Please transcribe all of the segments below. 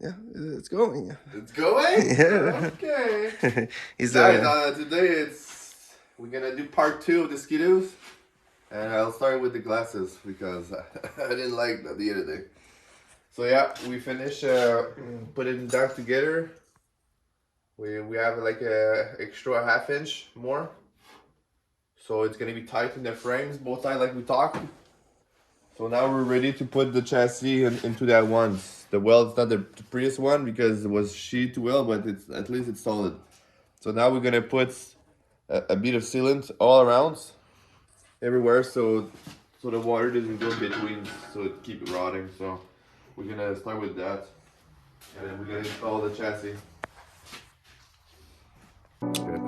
Yeah, it's going. It's going? Yeah. Okay. He's Guys, today we're gonna do part 2 of the Skidoos. And I'll start with the glasses because I didn't like that the other day. So yeah, we finished putting it down together. We have like a extra ½ inch more. So it's gonna be tight in the frames, both sides like we talked. So now we're ready to put the chassis into that one. The weld's not the previous one because it was sheet weld, but it's at least it's solid. So now we're gonna put a bit of sealant all around, everywhere, so the water doesn't go between, so it keep it rotting. So we're gonna start with that, and then we're gonna install the chassis. Good.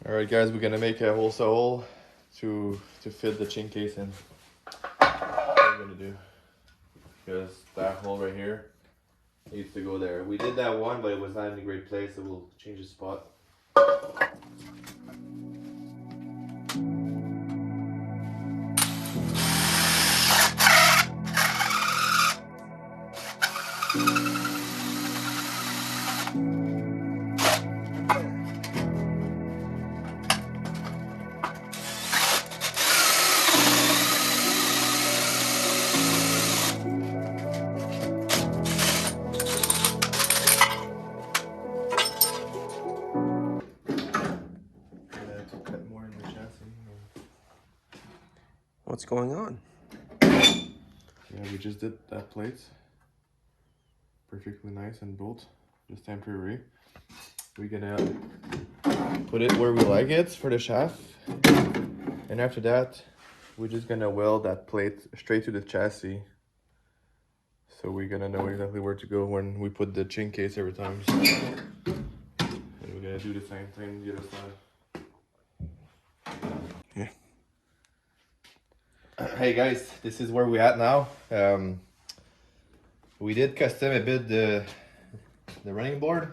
All right, guys, we're gonna make a hole to fit the chin case in. What we're gonna do, because that hole right here needs to go there. We did that one, but it was not in a great place, so we'll change the spot. What's going on? Yeah, we just did that plate. Perfectly nice and bolt, just temporary. We're gonna put it where we like it for the shaft. And after that, we're just gonna weld that plate straight to the chassis. So we're gonna know exactly where to go when we put the chin case every time. And we're gonna do the same thing the other side. Yeah. Hey guys, this is where we're at now. We did custom a bit the running board.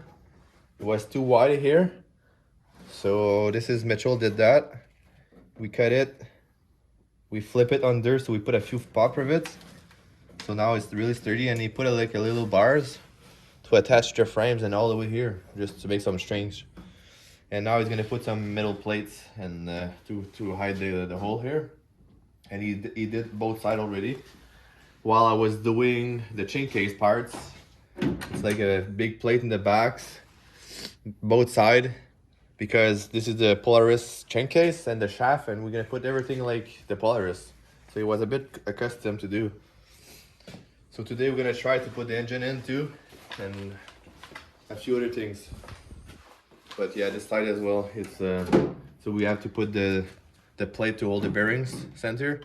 It was too wide here, so this is Mitchell did that. We cut it, we flip it under, so we put a few pop rivets, so now it's really sturdy, and he put like a little bars to attach the frames and all the way here, just to make some strings. And now he's gonna put some metal plates and to hide the hole here. And he did both sides already. While I was doing the chain case parts, it's like a big plate in the backs, both side, because this is the Polaris chain case and the shaft, and we're gonna put everything like the Polaris. So it was a bit accustomed to do. So today we're gonna try to put the engine in too, and a few other things. But yeah, this side as well. It's so we have to put the plate to hold the bearings center.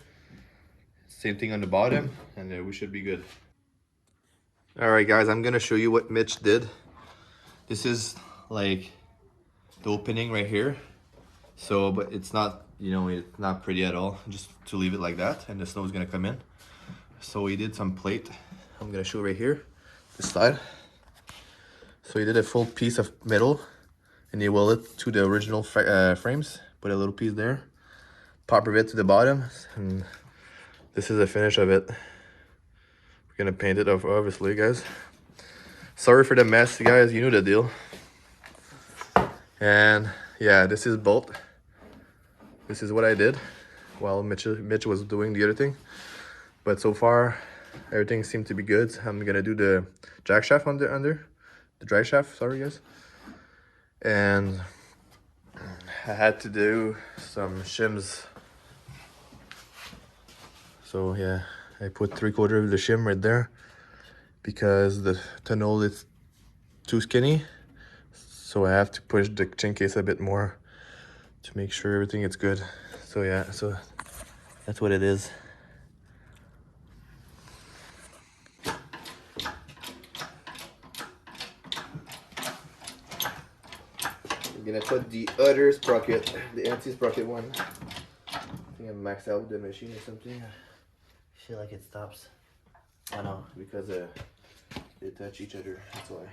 Same thing on the bottom, and we should be good. All right, guys, I'm gonna show you what Mitch did. This is like the opening right here. So, but it's not, you know, it's not pretty at all. Just to leave it like that, and the snow is gonna come in. So he did some plate. I'm gonna show right here, this side. So he did a full piece of metal, and he welded it to the original frames. Put a little piece there, pop rivet to the bottom, and this is the finish of it. We're gonna paint it off, obviously, guys. Sorry for the mess, guys. You knew the deal. And yeah, this is bolt. This is what I did while Mitch was doing the other thing. But so far, everything seemed to be good. I'm gonna do the jack shaft under the drive shaft. Sorry, guys. And I had to do some shims. So yeah, I put 3/4 of the shim right there because the tunnel is too skinny. So I have to push the chin case a bit more to make sure everything is good. So yeah, so that's what it is. I'm gonna put the other sprocket, the anti-sprocket one. I think I maxed out the machine or something. I feel like it stops. I know, because they touch each other, that's why.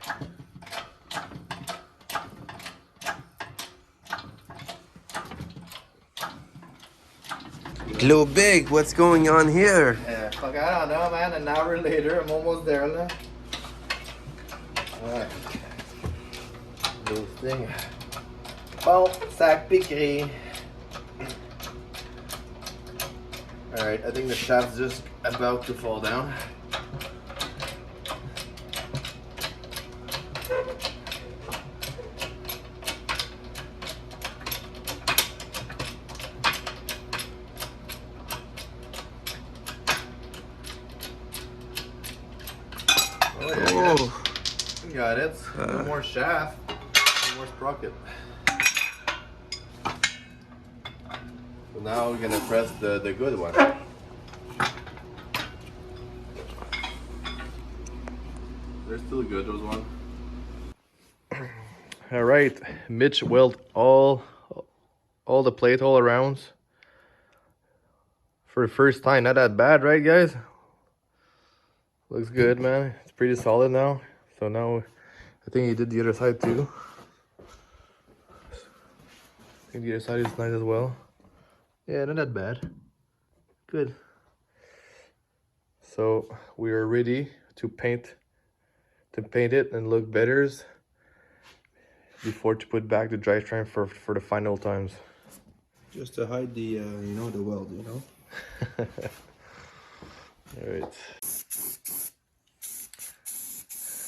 Glow Big, what's going on here? Yeah, fuck, I don't know, man. An hour later, I'm almost there now. Alright. Those things. Bon, sac piquerie. Alright, I think the shaft's just about to fall down. Oh yeah, Oh. you got it. No more shaft, no more sprocket. So now we're gonna press the good one. They're still good, those ones. All right, Mitch welded all the plate all around. For the first time, not that bad, right, guys? Looks good, man. It's pretty solid now. So now, I think he did the other side too. I think the other side is nice as well. Yeah, not that bad. Good. So we are ready to paint it and look better before to put back the drivetrain for the final times. Just to hide the, you know, the weld, you know? All right.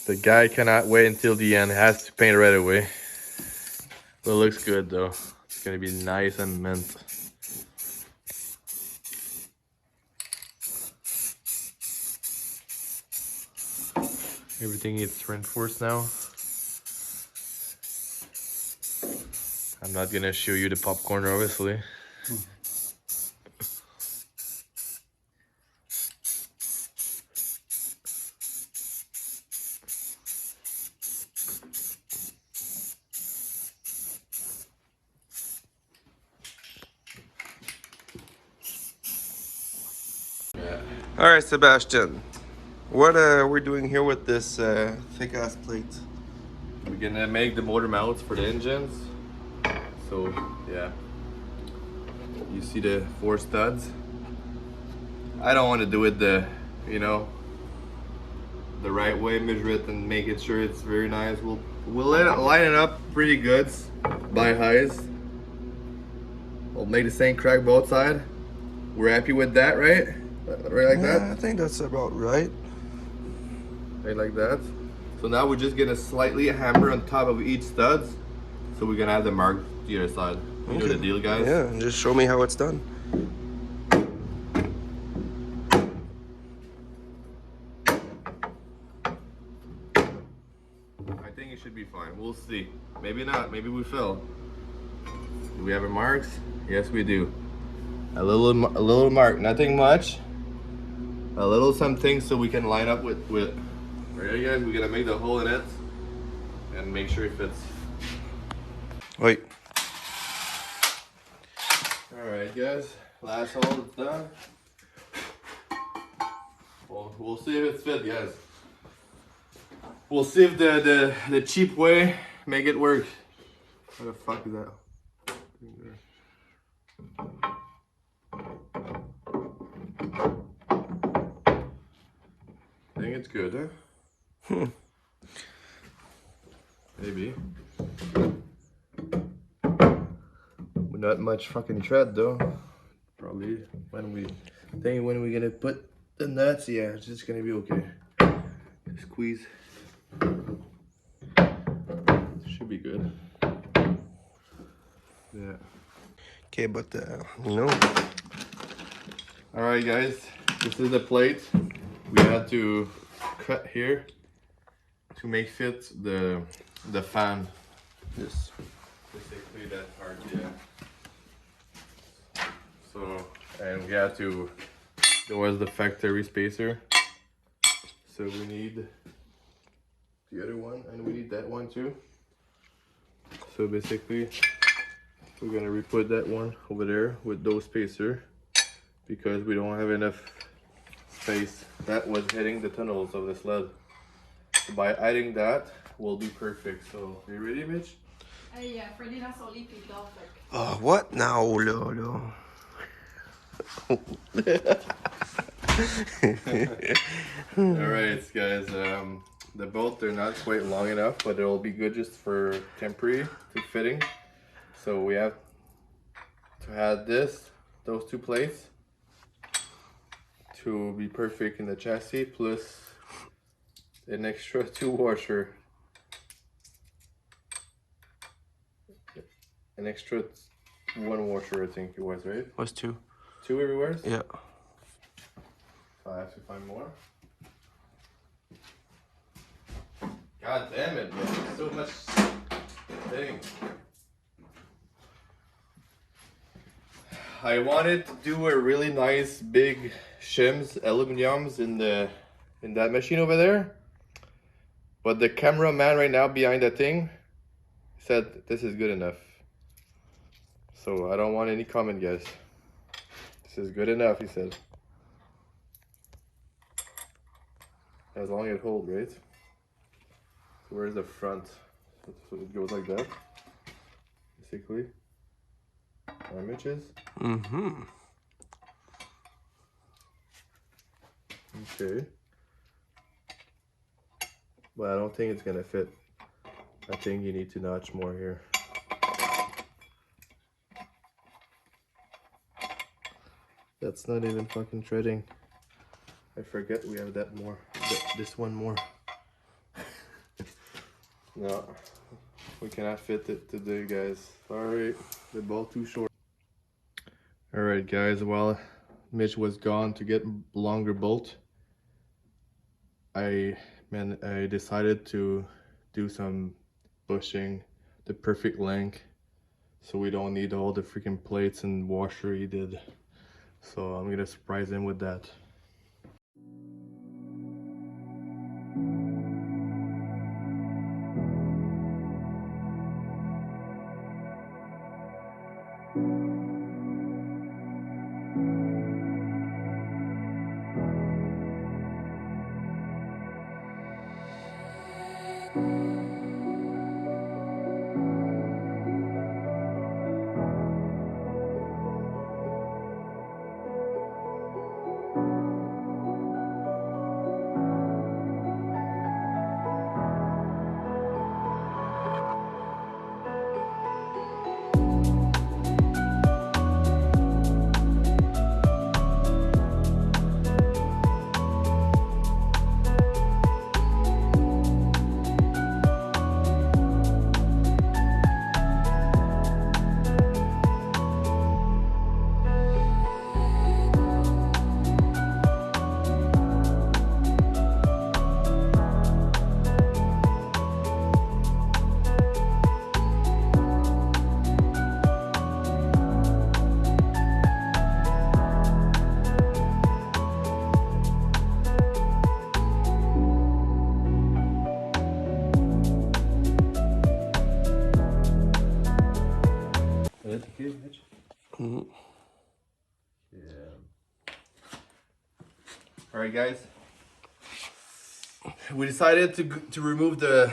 The guy cannot wait until the end. Has to paint right away. But it looks good though. It's gonna be nice and mint. Everything is reinforced now. I'm not gonna show you the popcorn, obviously. All right, Sebastian. What we're doing here with this thick ass plate? We're gonna make the motor mounts for the engines. So yeah, you see the 4 studs. I don't want to do it the right way, measure it and make it sure it's very nice. We'll let it line it up pretty good by highs. We'll make the same crack both sides. We're happy with that, right? Right like that? I think that's about right. Right like that. So now we're just gonna slightly hammer on top of each stud, so we're gonna have the mark the other side. You know the deal, guys? Yeah, and just show me how it's done. I think it should be fine. We'll see. Maybe not. Maybe we fail. Do we have a marks? Yes, we do. A little mark. Nothing much. A little something so we can line up with. Alright, guys. We're gonna make the hole in it and make sure it fits. Wait. Alright, guys. Last hole is done. We'll see if it's fit, guys. We'll see if the cheap way make it work. What the fuck is that? I think it's good, huh? Maybe. Not much fucking tread though. Probably when we gonna put the nuts, yeah, it's just gonna be okay. Squeeze. Should be good. Yeah. Okay, but you know. All right, guys. This is the plate. We had to cut here to make fit the fan. This. Basically that part, yeah. So, and we had to. There was the factory spacer. So we need the other one, and we need that one too. So basically, we're gonna re-put that one over there with those spacer because we don't have enough space. That was hitting the tunnels of the sled. So by adding that, we'll be perfect. So, are you ready, Mitch? Hey, Freddy dans son lit puis il dort. Oh, what now, là? Alright, guys, the bolts, they're not quite long enough, but it'll be good just for temporary to fitting. So we have to add those two plates to be perfect in the chassis, plus an extra 2 washer. An extra 1 washer, I think it was, right? What's 2? 2 everywhere? Yeah. I have to find more. God damn it, man. So much thing. I wanted to do a really nice big shims, aluminiums in that machine over there. But the cameraman right now behind that thing said this is good enough. So I don't want any comment, guys. This is good enough, he said. As long as it holds, right? So where's the front? So it goes like that, basically. Images. Mm-hmm. Okay. But I don't think it's gonna fit. I think you need to notch more here. That's not even fucking threading. I forget we have that more. This one more. No, we cannot fit it today, guys. Sorry, they're both too short. Alright, guys, while Mitch was gone to get longer bolt, I decided to do some bushing, the perfect length, so we don't need all the freaking plates and washer he did. So I'm gonna surprise him with that. Mm-hmm. Yeah. All right, guys. We decided to remove the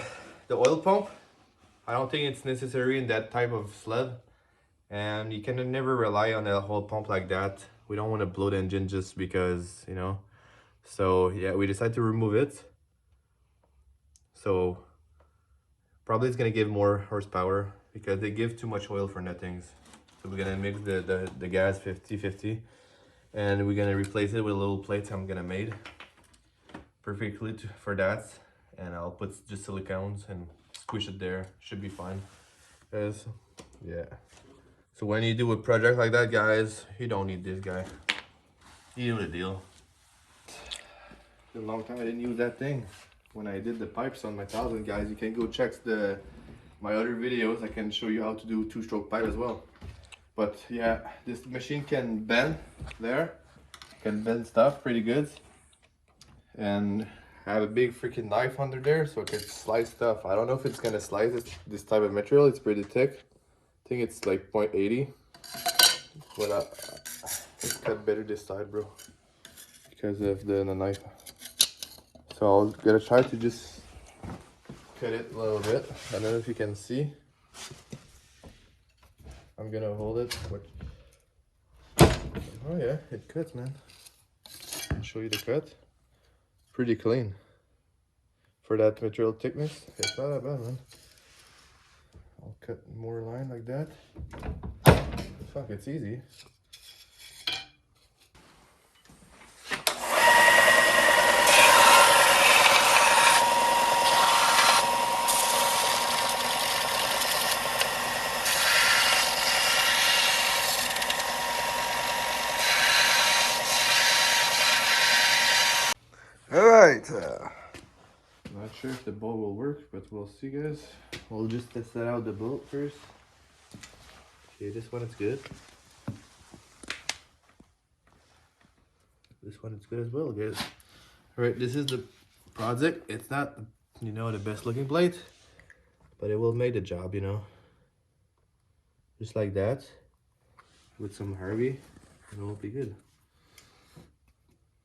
oil pump. I don't think it's necessary in that type of sled, and you can never rely on a whole pump like that. We don't want to blow the engine just because, you know. So yeah, we decided to remove it. So probably it's gonna give more horsepower because they give too much oil for nothings. So we're gonna mix the gas 50-50, and we're gonna replace it with a little plate I'm gonna made perfectly for that, and I'll put just silicones and squish it there. Should be fine, guys. Yeah. So when you do a project like that, guys, you don't need this guy. You know the deal. It's been a long time I didn't use that thing. When I did the pipes on my 1000, guys, you can go check my other videos. I can show you how to do two-stroke pipe as well. But yeah, this machine can bend there, can bend stuff pretty good, and I have a big freaking knife under there so it can slice stuff. I don't know if it's gonna slice this type of material. It's pretty thick. I think it's like 0.80, but it's cut better this side, bro, because of the knife. So I'll gonna try to just cut it a little bit. I don't know if you can see. I'm gonna hold it. Oh yeah, it cuts, man. I'll show you the cut. Pretty clean. For that material thickness, it's not that bad, man. I'll cut more line like that. Fuck, it's easy. All right. Not sure if the bolt will work, but we'll see, guys. We'll just test that out the bolt first. Okay, this one is good. This one is good as well, guys. All right, this is the project. It's not, you know, the best looking plate, but it will make the job, you know. Just like that, with some Harvey, and it will be good.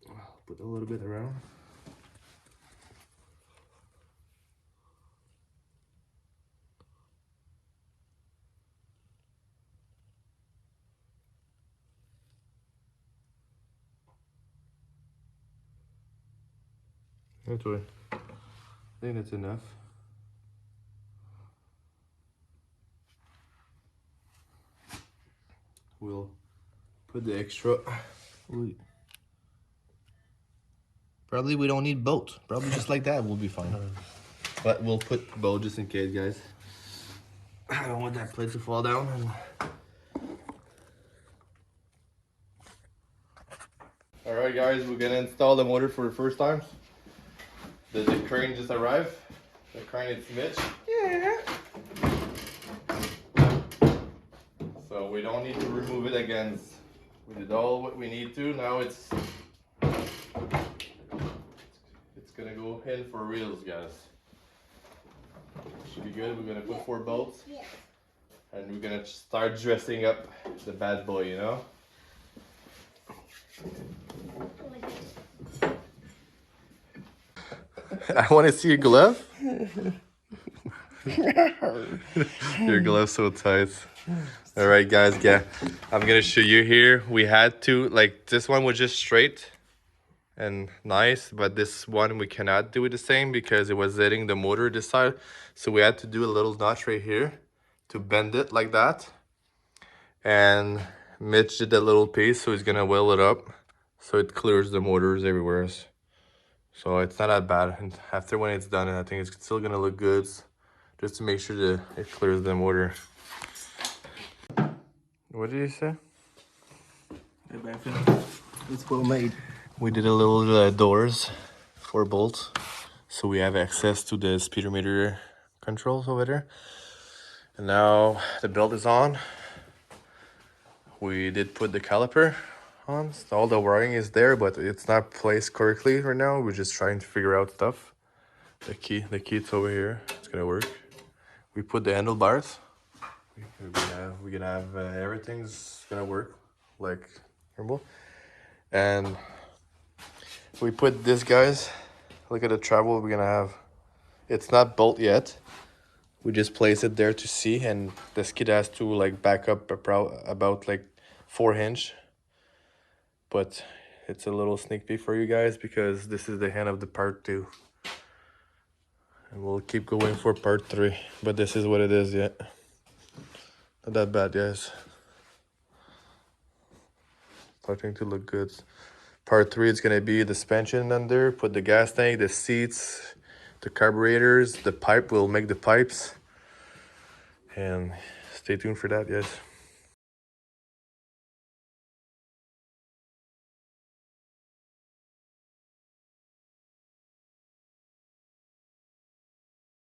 I'll put a little bit around. That's right. I think that's enough. We'll put the extra. Probably we don't need both. Probably just like that will be fine. But we'll put both just in case, guys. I don't want that plate to fall down. All right, guys, we're gonna install the motor for the first time. The crane just arrived. The crane is Mitch. Yeah. So we don't need to remove it again. We did all what we need to. Now it's gonna go in for reals, guys. Should be good. We're gonna put 4 bolts. Yeah. And we're gonna start dressing up the bad boy, you know? I want to see your glove. Your glove's so tight. All right, guys, yeah. I'm gonna show you here. We had to, like, this one was just straight and nice, but this one we cannot do it the same because it was hitting the motor this side. So we had to do a little notch right here to bend it like that. And Mitch did that little piece, so he's gonna weld it up so it clears the motors everywhere. So it's not that bad. And after when it's done, I think it's still gonna look good, just to make sure that it clears the motor. What did you say? It's well made. We did a little doors, 4 bolts, so we have access to the speedometer controls over there. And now the belt is on. We did put the caliper on. So all the wiring is there, but it's not placed correctly right now. We're just trying to figure out stuff. The key is over here. It's gonna work. We put the handlebars we're gonna have everything's gonna work like normal. And we put this, guys. Look at the travel we're gonna have. It's not built yet. We just place it there to see, and the skid has to like back up about like 4 inch. But it's a little sneak peek for you guys because this is the end of the part 2. And we'll keep going for part 3. But this is what it is, yeah. Not that bad, guys. Starting to look good. Part 3 is gonna be the suspension under, put the gas tank, the seats, the carburetors, the pipe. We'll make the pipes. And stay tuned for that, guys.